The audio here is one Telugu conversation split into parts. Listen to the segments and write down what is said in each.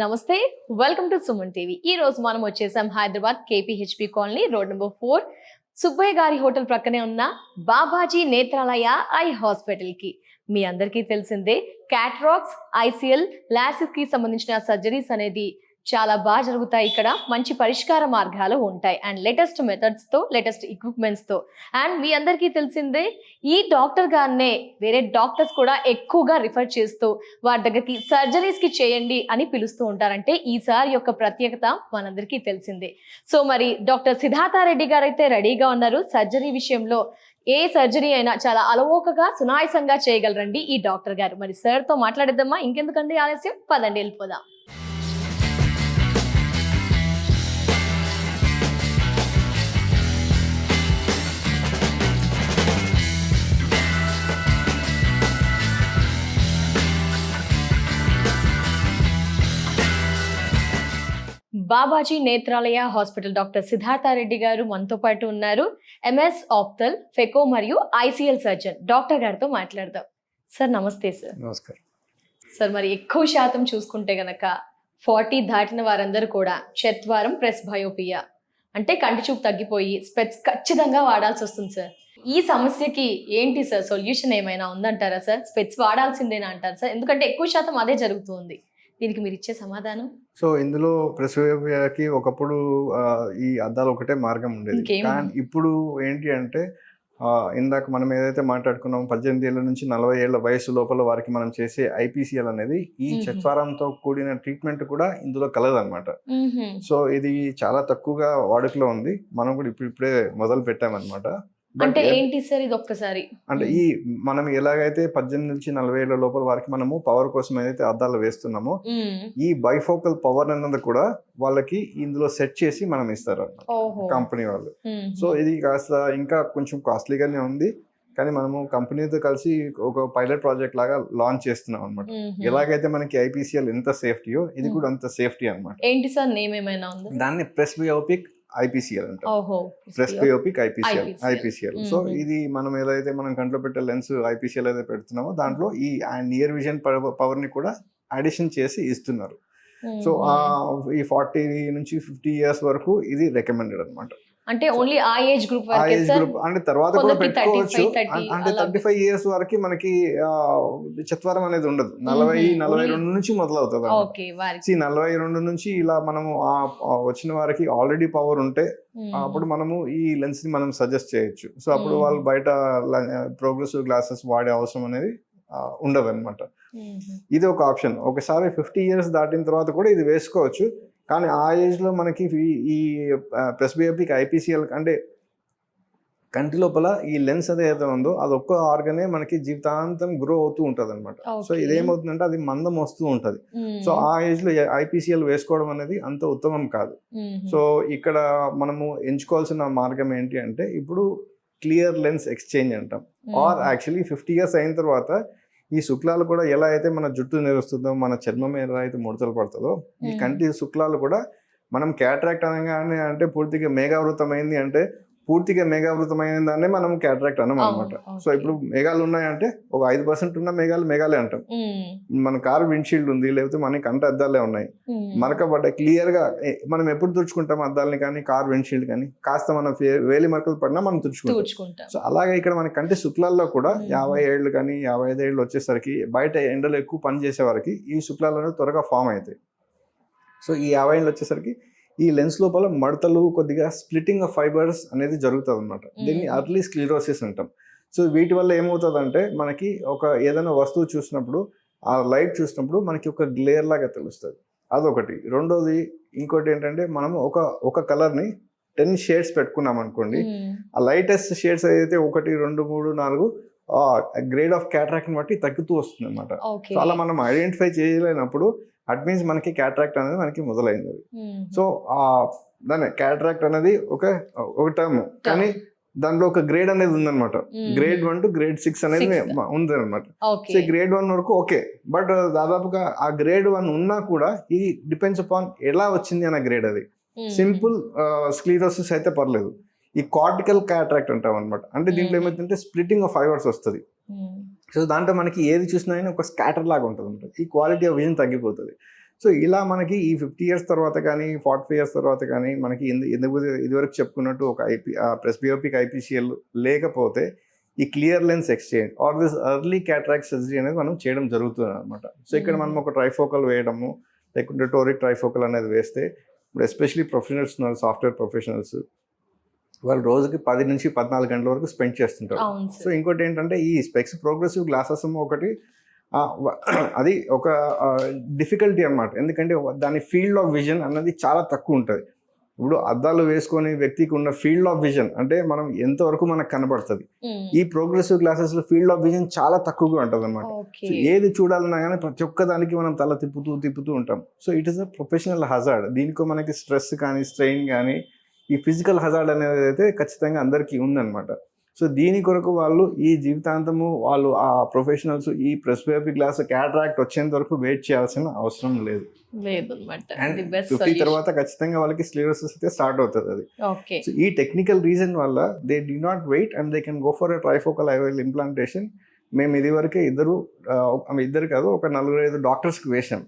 నమస్తే, వెల్కమ్ టు సుమన్ టీవీ. ఈ రోజు మనం వచ్చేసాం Hyderabad KPHP colony road number 4 Subbaiah గారి హోటల్ ప్రక్కనే ఉన్న బాబాజీ నేత్రాలయ ఐ హాస్పిటల్ కి. మీ అందరికీ తెలిసిందే, క్యాట్రాక్స్, ఐసిఎల్, లాసిక్ కి సంబంధించిన సర్జరీస్ అనేది చాలా బాగా జరుగుతాయి. ఇక్కడ మంచి పరిష్కార మార్గాలు ఉంటాయి అండ్ లేటెస్ట్ మెథడ్స్ తో, లేటెస్ట్ ఎక్విప్మెంట్స్ తో. అండ్ మీ అందరికీ తెలిసిందే, ఈ డాక్టర్ గారినే వేరే డాక్టర్స్ కూడా ఎక్కువగా రిఫర్ చేస్తూ వారి దగ్గరికి సర్జరీస్ కి చేయండి అని పిలుస్తూ ఉంటారంటే ఈ సార్ యొక్క ప్రత్యేకత మనందరికీ తెలిసిందే. సో మరి డాక్టర్ సిద్ధార్థారెడ్డి గారు అయితే రెడీగా ఉన్నారు. సర్జరీ విషయంలో ఏ సర్జరీ అయినా చాలా అలవోకగా, సునాయాసంగా చేయగలరండి ఈ డాక్టర్ గారు. మరి సార్ తో మాట్లాడేద్దామా? ఇంకెందుకండి ఆలస్యం, పదండి వెళ్ళిపోదాం. బాబాజీ నేత్రాలయ హాస్పిటల్ డాక్టర్ సిద్ధార్థారెడ్డి గారు మనతో పాటు ఉన్నారు. ఎంఎస్ ఆప్థల్, ఫెకో మరియు ఐసిఎల్ సర్జన్. డాక్టర్ గారితో మాట్లాడదాం. సార్ నమస్తే. సార్ నమస్కారం. సార్ మరి ఎక్కువ శాతం చూసుకుంటే గనక 40 దాటిన వారందరూ కూడా చత్వారం ప్రెస్ బయోపియా అంటే కంటి చూపు తగ్గిపోయి స్పెట్స్ ఖచ్చితంగా వాడాల్సి వస్తుంది సార్. ఈ సమస్యకి ఏంటి సార్ సొల్యూషన్ ఏమైనా ఉందంటారా సార్? స్పెట్స్ వాడాల్సిందేనా అంటారు సార్? ఎందుకంటే ఎక్కువ శాతం అదే జరుగుతుంది. దీనికి మీరు ఇచ్చే సమాధానం? సో ఇందులో ప్రెస్బయోపియాకి ఒకప్పుడు ఈ అద్దాలు ఒకటే మార్గం ఉండేది. కానీ ఇప్పుడు ఏంటి అంటే ఇందాక మనం ఏదైతే మాట్లాడుకున్నాం, 18 ఏళ్ళ నుంచి 40 ఏళ్ల వయసు లోపల వారికి మనం చేసే ఐపీసీఎల్ అనేది ఈ చత్వారంతో కూడిన ట్రీట్మెంట్ కూడా ఇందులో కలదన్నమాట. సో ఇది చాలా తక్కువగా వాడుకలో ఉంది. మనం కూడా ఇప్పుడే మొదలు పెట్టామన్నమాట. అంటే ఏంటి సార్ ఇది? ఒక్కసారి అంటే ఈ మనం ఎలాగైతే 18 నుంచి 40 ఏళ్ల లోపల వారికి మనము పవర్ కోసం ఏదైతే అద్దాలు వేస్తున్నామో, ఈ బైఫోకల్ పవర్ అన్నది కూడా వాళ్ళకి ఇందులో సెట్ చేసి మనం ఇస్తారు కంపెనీ వాళ్ళు. సో ఇది కాస్త ఇంకా కొంచెం కాస్ట్లీగానే ఉంది, కానీ మనము కంపెనీతో కలిసి ఒక పైలట్ ప్రాజెక్ట్ లాగా లాంచ్ చేస్తున్నాం అనమాట. ఎలాగైతే మనకి ఐపీసీఎల్ ఎంత సేఫ్టీయో ఇది కూడా అంత సేఫ్టీ అనమాట. ఏంటి సార్ నేమ్ ఏమైనా ఉందా? దాన్ని ప్రెస్బయోపిక్ ఐపీసీఎల్ అంటారు. ప్రెస్బయోపిక్ ఐపీసీఎల్. సో ఇది మనం ఏదైతే మనం కంట్లో పెట్టే లెన్స్ ఐపీసీఎల్ అయితే పెడుతున్నామో దాంట్లో ఈ నియర్ విజన్ పవర్ ని కూడా అడిషన్ చేసి ఇస్తున్నారు. సో ఈ 40 నుంచి 50 ఇయర్స్ వరకు ఇది రికమెండెడ్ అనమాట. అంటే ఓన్లీ ఆ ఏజ్ గ్రూప్ వరకే సార్? అంటే తర్వాత కూడా పెట్టుకోవచ్చు. అంటే 35 ఇయర్స్ వరకు మనకి చత్వారం అనేది ఉండదు. 40-42 నుంచి మొదలవుతుంది. 42 నుంచి ఇలా మనము వచ్చిన వారికి ఆల్రెడీ పవర్ ఉంటే అప్పుడు మనము ఈ లెన్స్ ని మనం సజెస్ట్ చేయొచ్చు. సో అప్పుడు వాళ్ళు బయట ప్రోగ్రెసివ్ గ్లాసెస్ వాడే అవసరం అనేది ఉండదు అనమాట. ఇది ఒక ఆప్షన్. ఒకసారి 50 ఇయర్స్ దాటిన తర్వాత కూడా ఇది వేసుకోవచ్చు. కానీ ఆ ఏజ్లో మనకి ఈ ప్రెస్బయోపిక్ ఐపీసీఎల్ అంటే కంటి లోపల ఈ లెన్స్ ఏదైతే ఉందో అది ఒక్క ఆర్గనే మనకి జీవితాంతం గ్రో అవుతూ ఉంటుంది అనమాట. సో ఇదేమవుతుందంటే అది మందం వస్తూ ఉంటుంది. సో ఆ ఏజ్లో ఐపీసీఎల్ వేసుకోవడం అనేది అంత ఉత్తమం కాదు. సో ఇక్కడ మనము ఎంచుకోవాల్సిన మార్గం ఏంటి అంటే ఇప్పుడు క్లియర్ లెన్స్ ఎక్స్చేంజ్ అంటాం. ఆర్ యాక్చువల్లీ 50 ఇయర్స్ అయిన తర్వాత ఈ శుక్లాలు కూడా ఎలా అయితే మన జుట్టు నెరుస్తుందో, మన చర్మం ఎలా అయితే ముడతలు పడుతుందో, ఈ కంటి శుక్లాలు కూడా మనం క్యాట్రాక్ట్ అనగానే అంటే పూర్తిగా మేఘావృతమైంది అంటే పూర్తిగా మేఘావృతమైందాన్ని మనం క్యాట్రాక్ట్ అనం అనమాట. సో ఇప్పుడు మేఘాలు ఉన్నాయంటే ఒక 5% ఉన్న మేఘాలే అంటాం. మన కారు విండ్షీల్డ్ ఉంది, లేకపోతే మన కంట అద్దాలే ఉన్నాయి, మరకబడ్డాయి క్లియర్ గా. మనం ఎప్పుడు తుడుచుకుంటాం అద్దాలని కానీ కార్ విండ్షీల్డ్ కానీ? కాస్త మన వేలి మరకలు పడినా మనం తుడుచుకుంటాం. సో అలాగే ఇక్కడ మన కంటి శుక్లాల్లో కూడా 50 ఏళ్ళు కానీ 55 ఏళ్ళు వచ్చేసరికి బయట ఎండలు ఎక్కువ పని చేసే వారికి ఈ శుక్లాలు అనేవి త్వరగా ఫామ్ అవుతాయి. సో ఈ 50 ఏళ్ళు వచ్చేసరికి ఈ లెన్స్ లోపల మడతలు, కొద్దిగా స్ప్లిట్టింగ్ ఆఫ్ ఫైబర్స్ అనేది జరుగుతుంది అనమాట. దీన్ని అర్లీ స్క్లిరోసిస్ అంటాం. సో వీటి వల్ల ఏమవుతుందంటే మనకి ఒక ఏదైనా వస్తువు చూసినప్పుడు, ఆ లైట్ చూసినప్పుడు మనకి ఒక గ్లేర్ లాగా తెలుస్తుంది. అదొకటి. రెండోది ఇంకోటి ఏంటంటే మనము ఒక కలర్ని 10 షేడ్స్ పెట్టుకున్నాం అనుకోండి, ఆ లైటెస్ట్ షేడ్స్ ఏదైతే 1, 2, 3, 4 గ్రేడ్ ఆఫ్ క్యాట్రాక్ట్ని బట్టి తగ్గుతూ వస్తుంది అనమాట. సో అలా మనం ఐడెంటిఫై చేయలేనప్పుడు అట్ మీన్స్ మనకి క్యాట్రాక్ట్ అనేది మనకి మొదలైంది. సో దాని క్యాట్రాక్ట్ అనేది ఒక టర్మ్, కానీ దాంట్లో ఒక గ్రేడ్ అనేది ఉందన్నమాట. గ్రేడ్ 1 to grade 6 అనేది ఉందన్నమాట. సో గ్రేడ్ 1 వరకు ఓకే, బట్ దాదాపుగా ఆ గ్రేడ్ 1 ఉన్నా కూడా ఇది డిపెండ్స్ అపాన్ ఎలా వచ్చింది అన్న గ్రేడ్. అది సింపుల్ స్క్లీరోసిస్ అయితే పర్లేదు. ఈ కార్టికల్ క్యాట్రాక్ట్ అంటాం అనమాట. అంటే దీంట్లో ఏమైతుందంటే స్ప్లిట్టింగ్ ఆఫ్ ఫైబర్స్ వస్తుంది. సో దాంట్లో మనకి ఏది చూసినా ఒక స్కాటర్ లాగా ఉంటుంది. ఈ క్వాలిటీ ఆఫ్ విజన్ తగ్గిపోతుంది. సో ఇలా మనకి ఈ 50 years తర్వాత కానీ 45 years తర్వాత కానీ మనకి ఎందుకు ఇదివరకు చెప్పుకున్నట్టు ఒక ప్రెస్బియోపిక్ ఐపీసీఎల్ లేకపోతే ఈ clear lens exchange are this early cataract surgery అనేది మనం చేయడం జరుగుతుంది అనమాట. సో ఇక్కడ మనం ఒక ట్రైఫోకల్ వేయడము లేకుంటే టోరిక్ ట్రైఫోకల్ అనేది వేస్తే ఇప్పుడు ఎస్పెషలీ ప్రొఫెషనల్స్ ఉన్నారు, సాఫ్ట్వేర్ ప్రొఫెషనల్స్, వాళ్ళు రోజుకి 10 నుంచి 14 గంటల వరకు స్పెండ్ చేస్తుంటారు. సో ఇంకోటి ఏంటంటే ఈ స్పెక్స్ ప్రోగ్రెసివ్ గ్లాసెస్ ఒకటి అది ఒక డిఫికల్టీ అనమాట. ఎందుకంటే దాని ఫీల్డ్ ఆఫ్ విజన్ అన్నది చాలా తక్కువ ఉంటుంది. ఇప్పుడు అద్దాలు వేసుకొని వ్యక్తికి ఉన్న ఫీల్డ్ ఆఫ్ విజన్ అంటే మనం ఎంతవరకు మనకు కనబడుతుంది. ఈ ప్రోగ్రెసివ్ గ్లాసెస్ లో ఫీల్డ్ ఆఫ్ విజన్ చాలా తక్కువగా ఉంటుంది అనమాట. సో ఏది చూడాలన్నా కానీ ప్రతి ఒక్క దానికి మనం తల తిప్పుతూ ఉంటాం. So it is a professional hazard. దీనికో మనకి స్ట్రెస్ కానీ స్ట్రెయిన్ కానీ ఈ ఫిజికల్ హజార్డ్ అనేది అయితే ఖచ్చితంగా అందరికీ ఉందన్నమాట. సో దీని కొరకు వాళ్ళు ఈ జీవితాంతము వాళ్ళు ఆ ప్రొఫెషనల్స్ ఈ ప్రెస్బియోపిక్ గ్లాస్ క్యాటరాక్ట్ వచ్చేంత వరకు వెయిట్ చేయాల్సిన అవసరం లేదు. అండ్ 50 తర్వాత ఖచ్చితంగా వాళ్ళకి స్క్లెరోసిస్ అయితే స్టార్ట్ అవుతుంది. అది సో ఈ టెక్నికల్ రీజన్ వల్ల they did not wait and they can go for a trifocal IOL implantation. మేము ఇదివరకే ఇద్దరు కాదు ఒక 4-5 డాక్టర్స్కి వేసాం.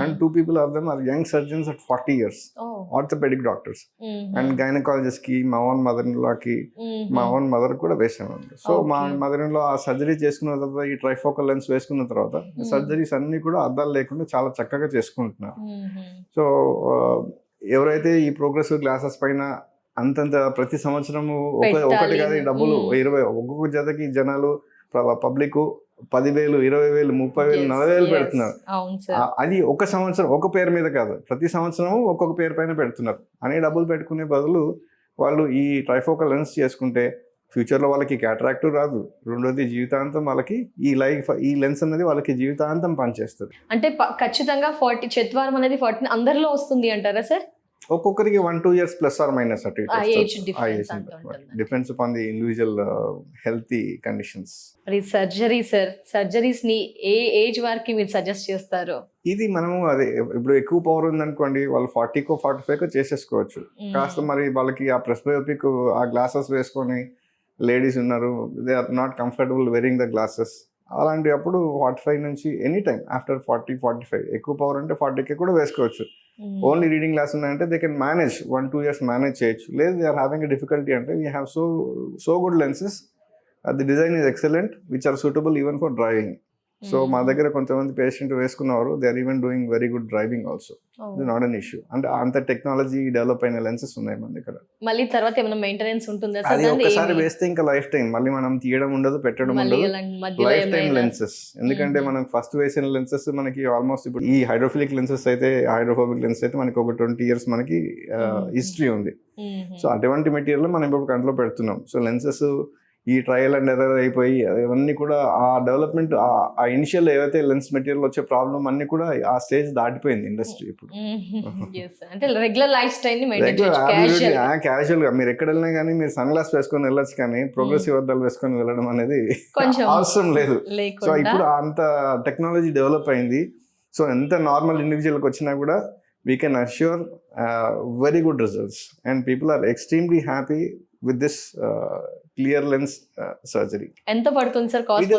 And 2 people of them are young surgeons at 40 years, orthopedic doctors. And gynecologist ki, my own mother-in-law ki, my own mother kuda వేసామండి. సో మా మదర్-ఇన్-లా ఆ సర్జరీ చేసుకున్న తర్వాత ఈ ట్రైఫోకల్ లెన్స్ వేసుకున్న తర్వాత సర్జరీస్ అన్ని కూడా అద్దాలు లేకుండా చాలా చక్కగా చేసుకుంటున్నారు. సో ఎవరైతే ఈ ప్రోగ్రెసివ్ గ్లాసెస్ పైన అంతంత ప్రతి సంవత్సరము ఒకటి కాదు డబ్బులు 20 ఒక్కొక్క జతకి జనాలు పబ్లిక్ 10,000, 20,000, 30,000, 40,000 పెడుతున్నారు. అది ఒక సంవత్సరం ఒక పేరు మీద కాదు, ప్రతి సంవత్సరం ఒక్కొక్క పేరు పైన పెడుతున్నారు. అనే డబ్బులు పెట్టుకునే బదులు వాళ్ళు ఈ ట్రైఫోకల్ లెన్స్ చేసుకుంటే ఫ్యూచర్లో వాళ్ళకి క్యాటరాక్ట్ రాదు. రెండోది జీవితాంతం వాళ్ళకి ఈ లెన్స్ అనేది వాళ్ళకి జీవితాంతం పనిచేస్తుంది. అంటే ఖచ్చితంగా 40 చత్వారం అనేది 40 అందరిలో వస్తుంది అంటారా సార్? ఒక్కొక్కరికి 1-2 years ప్లస్ ఆర్ మైనస్ అటు depends upon the individual healthy conditions. మరి సర్జరీస్ ని ఏ ఏజ్ వరకు మీరు సజెస్ట్ చేస్తారు? ఇది మనము అదే ఇప్పుడు ఎక్కువ పవర్ ఉందనుకోండి వాళ్ళు 40కో 45కో చేసేసుకోవచ్చు. కాస్త మరి వాళ్ళకి ఆ ప్రెస్బియోపిక్ ఆ గ్లాసెస్ వేసుకొని లేడీస్ ఉన్నారు, they are not comfortable wearing the glasses, అలాంటి అప్పుడు 45 నుంచి ఎనీ టైం ఆఫ్టర్ 40-45 ఎక్కువ పవర్ అంటే 40K కూడా వేసుకోవచ్చు. ఓన్లీ రీడింగ్ గ్లాస్ ఉన్నాయంటే they can manage 1-2 years manage చేయొచ్చు. లేదు they are having a difficulty అంటే we have so good lenses, the design is excellent which are suitable even for driving. So మా దగ్గర కొంతమంది పేషెంట్ వేసుకున్నారు, they are even doing very good driving also. ఇది నాట్ అన్ ఇష్యూ. అంటే అంత టెక్నాలజీ డెవలప్ అయిన లెన్సెస్ ఉన్నాయి మన దగ్గర. మళ్ళీ తర్వాత ఏమైనా మెయింటెనెన్స్ ఉంటుందా? అది ఒకసారి వేస్తే ఇంకా లైఫ్ టైం మళ్ళీ మనం తీయడం ఉండదు, పెట్టడం ఉండదు, లైఫ్ టైం లెన్సెస్. ఎందుకంటే మనం ఫస్ట్ వేసిన లెన్సెస్ మనకి ఆల్మోస్ట్ ఇప్పుడు ఈ హైడ్రోఫిలిక్ లెన్సెస్ అయితే హైడ్రోఫోబిక్ లెన్స్ అయితే మనకి ఒక 20 years మనకి హిస్టరీ ఉంది. సో అటువంటి మెటీరియల్ మనం ఇప్పుడు కంట్లో పెడుతున్నాం. సో లెన్సెస్ ఈ ట్రయల్ అండ్ ఎర్రర్ అయిపోయి అవన్నీ కూడా ఆ డెవలప్మెంట్ ఆ ఇనిషియల్ ఏవైతే లెన్స్ మెటీరియల్ వచ్చే ప్రాబ్లం అన్ని కూడా ఆ స్టేజ్ దాటిపోయింది ఇండస్ట్రీ ఇప్పుడు. క్యాజువల్ గా మీరు ఎక్కడ వెళ్ళినా కానీ మీరు సన్ గ్లాస్ వేసుకొని వెళ్ళొచ్చు, కానీ ప్రోగ్రెసివ్ అద్దాలు వేసుకొని వెళ్ళడం అనేది అవసరం లేదు. సో ఇప్పుడు అంత టెక్నాలజీ డెవలప్ అయింది. సో ఎంత నార్మల్ ఇండివిజువల్కి వచ్చినా కూడా we can assure very good results and people are extremely happy with this clear lens surgery. ఎంత పడుతుంది సార్ కాస్ట్?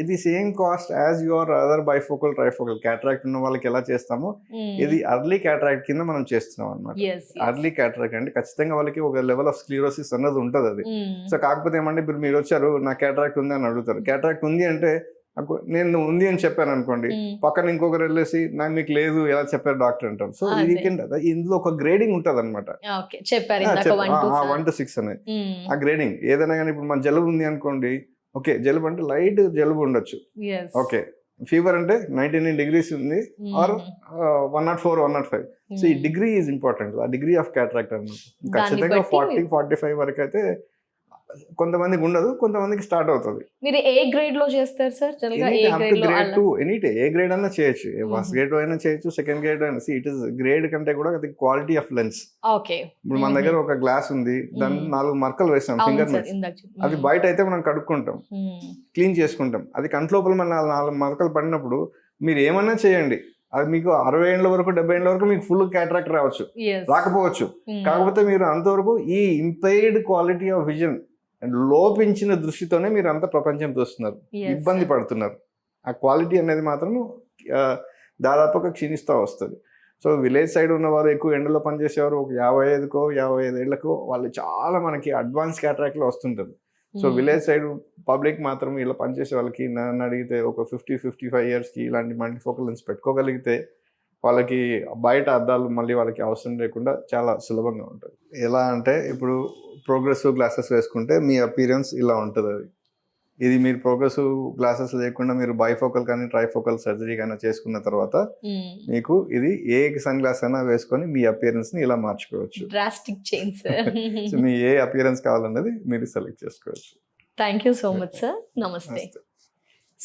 ఇది same cost as your other bifocal trifocal. Cataract ఉన్న వాళ్ళకి ఎలా చేస్తామో ఇది అర్లీ క్యాటరాక్ట్ కింద మనం చేస్తున్నాం అన్నమాట. అర్లీ క్యాటరాక్ట్ అంటే ఖచ్చితంగా వాళ్ళకి ఒక లెవెల్ ఆఫ్ స్క్లెరోసిస్ అన్నది ఉంటుంది అది. సో కాకపోతే ఏమంటే ఇప్పుడు మీరు వచ్చారు నా క్యాటరాక్ట్ ఉంది అని అడుగుతారు. క్యాటరాక్ట్ ఉంది అంటే నేను ఉంది అని చెప్పాను అనుకోండి, పక్కన ఇంకొకరు వెళ్ళేసి నాకు మీకు లేదు ఎలా చెప్పారు డాక్టర్ అంటారు. సో ఇందులో ఒక గ్రేడింగ్ ఉంటది అనమాట, 1 to 6 అనేది ఆ గ్రేడింగ్. ఏదైనా కానీ ఇప్పుడు మన జలుబు ఉంది అనుకోండి, ఓకే జలుబు అంటే లైట్ జలుబు ఉండొచ్చు, ఓకే ఫీవర్ అంటే 99 degrees ఉంది ఆర్ 104, 105. సో ఈ డిగ్రీ ఈజ్ ఇంపార్టెంట్, ఆ డిగ్రీ ఆఫ్ క్యాటరాక్ట్ అనమాట. ఖచ్చితంగా 40-45 వరకు అయితే కొంతమందికి ఉండదు, కొంతమందికి స్టార్ట్ అవుతుంది. మీరు ఏ గ్రేడ్ లో చేస్తారు సార్? గ్రేడ్ 2 ఏ గ్రేడ్ అయినా చేయొచ్చు, ఫస్ట్ గ్రేడ్ అయినా చేయొచ్చు, సెకండ్ గ్రేడ్ అయినా. ఇట్ ఇస్ గ్రేడ్ కంటే కూడా అది క్వాలిటీ ఆఫ్ లెన్స్. ఇప్పుడు మన దగ్గర ఒక గ్లాస్ ఉంది, దాన్ని 4 మరకలు వేస్తాం ఫింగర్ మీద. అది బయట అయితే మనం కడుక్కుంటాం, క్లీన్ చేసుకుంటాం. అది కంటి లోపల మన 4 మరకలు పడినప్పుడు మీరు ఏమన్నా చేయండి, అది మీకు 60 ఏళ్ళ వరకు 70 ఏళ్ళ వరకు మీకు ఫుల్ క్యాటరాక్ట్ రాకపోవచ్చు. కాకపోతే మీరు అంతవరకు ఈ ఇంపైర్డ్ క్వాలిటీ ఆఫ్ విజన్ లోపించిన దృష్టితోనే మీరు అంత ప్రపంచం చూస్తున్నారు, ఇబ్బంది పడుతున్నారు. ఆ క్వాలిటీ అనేది మాత్రం దాదాపుగా క్షీణిస్తూ వస్తుంది. సో విలేజ్ సైడ్ ఉన్నవారు, ఎక్కువ ఎండలో పనిచేసేవారు, ఒక 55 ఏళ్ళకో వాళ్ళు చాలా మనకి అడ్వాన్స్ క్యాటరాక్ట్లో వస్తుంటుంది. సో విలేజ్ సైడ్ పబ్లిక్ మాత్రం ఇలా పనిచేసే వాళ్ళకి నన్ను అడిగితే ఒక 50-55 ఇయర్స్కి ఇలాంటి మల్టీఫోకల్ లెన్స్ పెట్టుకోగలిగితే వాళ్ళకి బయట అద్దాలు మళ్ళీ వాళ్ళకి అవసరం లేకుండా చాలా సులభంగా ఉంటుంది. ఎలా అంటే ఇప్పుడు ప్రోగ్రెసివ్ గ్లాసెస్ వేసుకుంటే మీ అపీరెన్స్ ఇలా ఉంటుంది. అది ఇది మీరు ప్రోగ్రెసివ్ గ్లాసెస్ లేకుండా మీరు బైఫోకల్ కానీ ట్రైఫోకల్ సర్జరీ కానీ చేసుకున్న తర్వాత మీకు ఇది ఏ సన్ గ్లాస్ అయినా వేసుకొని మీ అపియరెన్స్ ని ఇలా మార్చుకోవచ్చు. Drastic change. సో మీ ఏ అపియరెన్స్ కావాలన్నది మీరు సెలెక్ట్ చేసుకోవచ్చు. Thank you so much sir. నమస్తే.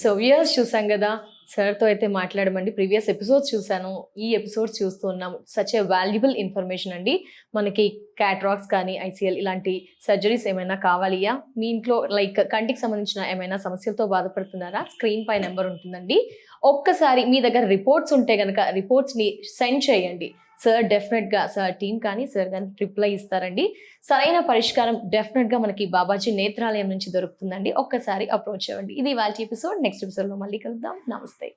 సో వ్యూయర్స్ చూసాం కదా, సార్తో అయితే మాట్లాడమండి. ప్రీవియస్ ఎపిసోడ్స్ చూసాను, ఈ ఎపిసోడ్స్ చూస్తూ ఉన్నాము. సచ్ ఏ వాల్యుబుల్ ఇన్ఫర్మేషన్ అండి. మనకి క్యాట్రాక్స్ కానీ ఐసీఎల్ ఇలాంటి సర్జరీస్ ఏమైనా కావాలియా, మీ ఇంట్లో లైక్ కంటికి సంబంధించిన ఏమైనా సమస్యలతో బాధపడుతున్నారా, స్క్రీన్ పై నెంబర్ ఉంటుందండి. ఒక్కసారి మీ దగ్గర రిపోర్ట్స్ ఉంటే కనుక రిపోర్ట్స్ని సెండ్ చేయండి. సార్ డెఫినెట్గా, సార్ టీం కానీ సార్ కానీ రిప్లై ఇస్తారండి. సరైన పరిష్కారం డెఫినెట్గా మనకి బాబాజీ నేత్రాలయం నుంచి దొరుకుతుందండి. ఒక్కసారి అప్రోచ్ అవ్వండి. ఇది ఇవాళ ఎపిసోడ్. నెక్స్ట్ ఎపిసోడ్లో మళ్ళీ కలుద్దాం. నమస్తే.